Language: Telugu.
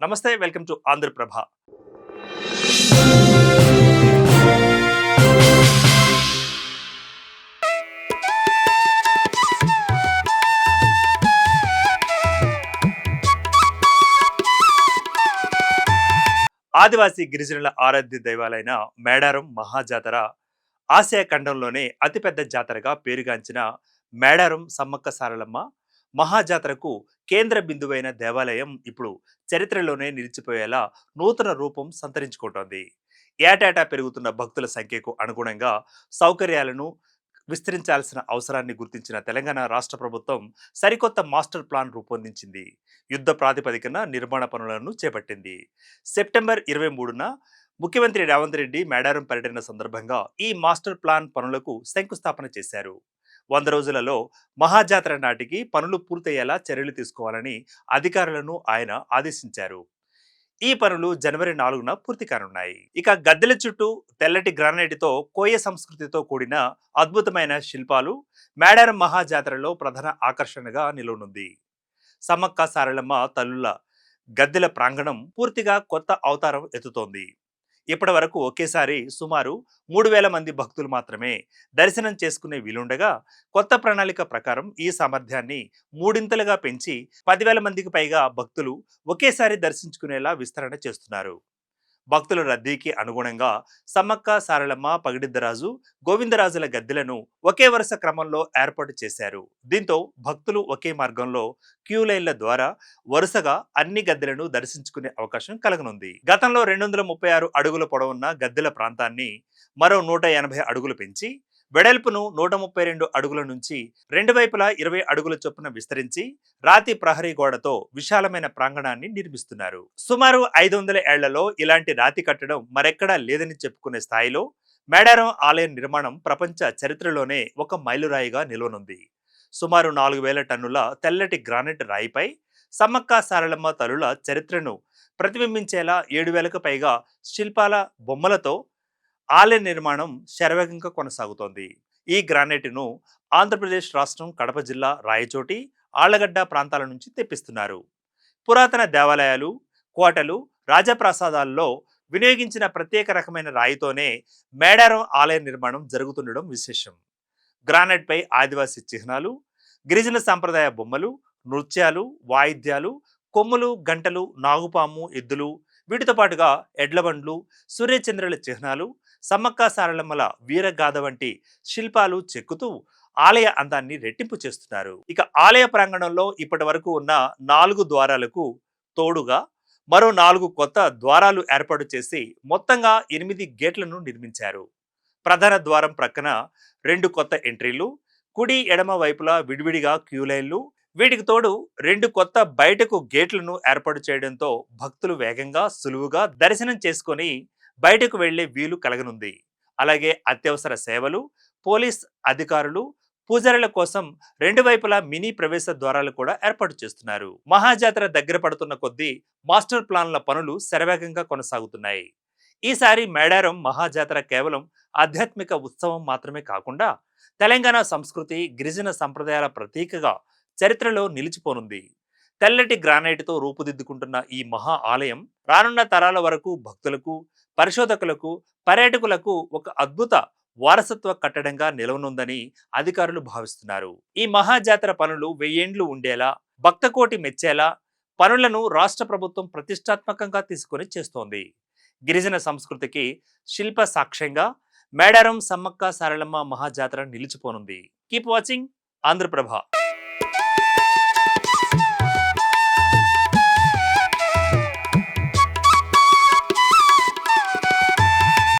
నమస్తే, వెల్కమ్ టు ఆంధ్రప్రభ. ఆదివాసీ గిరిజనుల ఆరాధ్య దైవాలైన మేడారం మహాజాతర ఆసియా ఖండంలోనే అతిపెద్ద జాతరగా పేరుగాంచిన మేడారం సమ్మక్క సారలమ్మ మహాజాతరకు కేంద్ర బిందువైన దేవాలయం ఇప్పుడు చరిత్రలోనే నిలిచిపోయేలా నూతన రూపం సంతరించుకుంటోంది. ఏటేటా పెరుగుతున్న భక్తుల సంఖ్యకు అనుగుణంగా సౌకర్యాలను విస్తరించాల్సిన అవసరాన్ని గుర్తించిన తెలంగాణ రాష్ట్ర ప్రభుత్వం సరికొత్త మాస్టర్ ప్లాన్ రూపొందించింది. యుద్ధ ప్రాతిపదికన నిర్మాణ పనులను చేపట్టింది. సెప్టెంబర్ 23న ముఖ్యమంత్రి రేవంత్ రెడ్డి మేడారం పర్యటన సందర్భంగా ఈ మాస్టర్ ప్లాన్ పనులకు శంకుస్థాపన చేశారు. 100 రోజులలో మహాజాతర నాటికి పనులు పూర్తయ్యేలా చర్యలు తీసుకోవాలని అధికారులను ఆయన ఆదేశించారు. ఈ పనులు జనవరి 4న పూర్తి కానున్నాయి. ఇక గద్దెల చుట్టూ తెల్లటి గ్రానైట్తో కోయ సంస్కృతితో కూడిన అద్భుతమైన శిల్పాలు మేడారం మహాజాతరలో ప్రధాన ఆకర్షణగా నిలవనుంది. సమ్మక్క సారలమ్మ తల్లుల గద్దెల ప్రాంగణం పూర్తిగా కొత్త అవతారం ఎత్తుతోంది. ఇప్పటి వరకు ఒకేసారి సుమారు 3000 మంది భక్తులు మాత్రమే దర్శనం చేసుకునే వీలుండగా, కొత్త ప్రణాళిక ప్రకారం ఈ సామర్థ్యాన్ని మూడింతలుగా పెంచి 10,000 మందికి పైగా భక్తులు ఒకేసారి దర్శించుకునేలా విస్తరణ చేస్తున్నారు. భక్తుల రద్దీకి అనుగుణంగా సమ్మక్క సారలమ్మ, పగిడిద్దరాజు, గోవిందరాజుల గద్దెలను ఒకే వరుస క్రమంలో ఏర్పాటు చేశారు. దీంతో భక్తులు ఒకే మార్గంలో క్యూ లైన్ల ద్వారా వరుసగా అన్ని గద్దెలను దర్శించుకునే అవకాశం కలగనుంది. గతంలో 236 అడుగుల పొడవున్న గద్దెల ప్రాంతాన్ని మరో 180 అడుగులు పెంచి వెడల్పును 132 అడుగుల నుంచి రెండు వైపులా 20 అడుగుల చొప్పున విస్తరించి రాతి ప్రహరీ గోడతో విశాలమైన ప్రాంగణాన్ని నిర్మిస్తున్నారు. సుమారు 500 ఏళ్లలో ఇలాంటి రాతి కట్టడం మరెక్కడా లేదని చెప్పుకునే స్థాయిలో మేడారం ఆలయ నిర్మాణం ప్రపంచ చరిత్రలోనే ఒక మైలురాయిగా నిలవనుంది. సుమారు 4000 టన్నుల తెల్లటి గ్రానైట్ రాయిపై సమ్మక్క సారలమ్మ తల్లుల చరిత్రను ప్రతిబింబించేలా 7000కు పైగా శిల్పాల బొమ్మలతో ఆలయ నిర్మాణం శరవేగంగా కొనసాగుతోంది. ఈ గ్రానైట్ను ఆంధ్రప్రదేశ్ రాష్ట్రం కడప జిల్లా రాయచోటి, ఆళ్లగడ్డ ప్రాంతాల నుంచి తెప్పిస్తున్నారు. పురాతన దేవాలయాలు, కోటలు, రాజప్రాసాదాల్లో వినియోగించిన ప్రత్యేక రకమైన రాయితోనే మేడారం ఆలయ నిర్మాణం జరుగుతుండడం విశేషం. గ్రానైట్పై ఆదివాసీ చిహ్నాలు, గిరిజన సంప్రదాయ బొమ్మలు, నృత్యాలు, వాయిద్యాలు, కొమ్ములు, గంటలు, నాగుపాము, ఎద్దులు, వీటితో పాటుగా ఎడ్లబండ్లు, సూర్యచంద్రుల చిహ్నాలు, సమ్మక్క సారలమ్మల వీరగాథ వంటి శిల్పాలు చెక్కుతూ ఆలయ అందాన్ని రెట్టింపు చేస్తున్నారు. ఇక ఆలయ ప్రాంగణంలో ఇప్పటి వరకు ఉన్న 4 ద్వారాలకు తోడుగా మరో 4 కొత్త ద్వారాలు ఏర్పాటు చేసి మొత్తంగా 8 గేట్లను నిర్మించారు. ప్రధాన ద్వారం ప్రక్కన 2 కొత్త ఎంట్రీలు, కుడి ఎడమ వైపులా విడివిడిగా క్యూ లైన్లు, వీటికి తోడు 2 కొత్త బయటకు గేట్లను ఏర్పాటు చేయడంతో భక్తులు వేగంగా, సులువుగా దర్శనం చేసుకొని బయటకు వెళ్లే వీలు కలగనుంది. అలాగే అత్యవసర సేవలు, పోలీస్ అధికారులు, పూజారుల కోసం 2 వైపులా మినీ ప్రవేశ ద్వారాలు కూడా ఏర్పాటు చేస్తున్నారు. మహాజాతర దగ్గర పడుతున్న కొద్దీ మాస్టర్ ప్లాన్ల పనులు శరవేగంగా కొనసాగుతున్నాయి. ఈసారి మేడారం మహాజాతర కేవలం ఆధ్యాత్మిక ఉత్సవం మాత్రమే కాకుండా తెలంగాణ సంస్కృతి, గిరిజన సంప్రదాయాల ప్రతీకగా చరిత్రలో నిలిచిపోనుంది. తెల్లటి గ్రానైట్తో రూపుదిద్దుకుంటున్న ఈ మహా ఆలయం రానున్న తరాల వరకు భక్తులకు, పరిశోధకులకు, పర్యాటకులకు ఒక అద్భుత వారసత్వ కట్టడంగా నిలవనుందని అధికారులు భావిస్తున్నారు. ఈ మహాజాతర పనులు 1000 ఏండ్లు ఉండేలా, భక్తకోటి మెచ్చేలా పనులను రాష్ట్ర ప్రభుత్వం ప్రతిష్టాత్మకంగా తీసుకొని చేస్తోంది. గిరిజన సంస్కృతికి శిల్ప సాక్ష్యంగా మేడారం సమ్మక్క సారలమ్మ మహాజాతర నిలిచిపోనుంది. Keep watching Andhraprabha.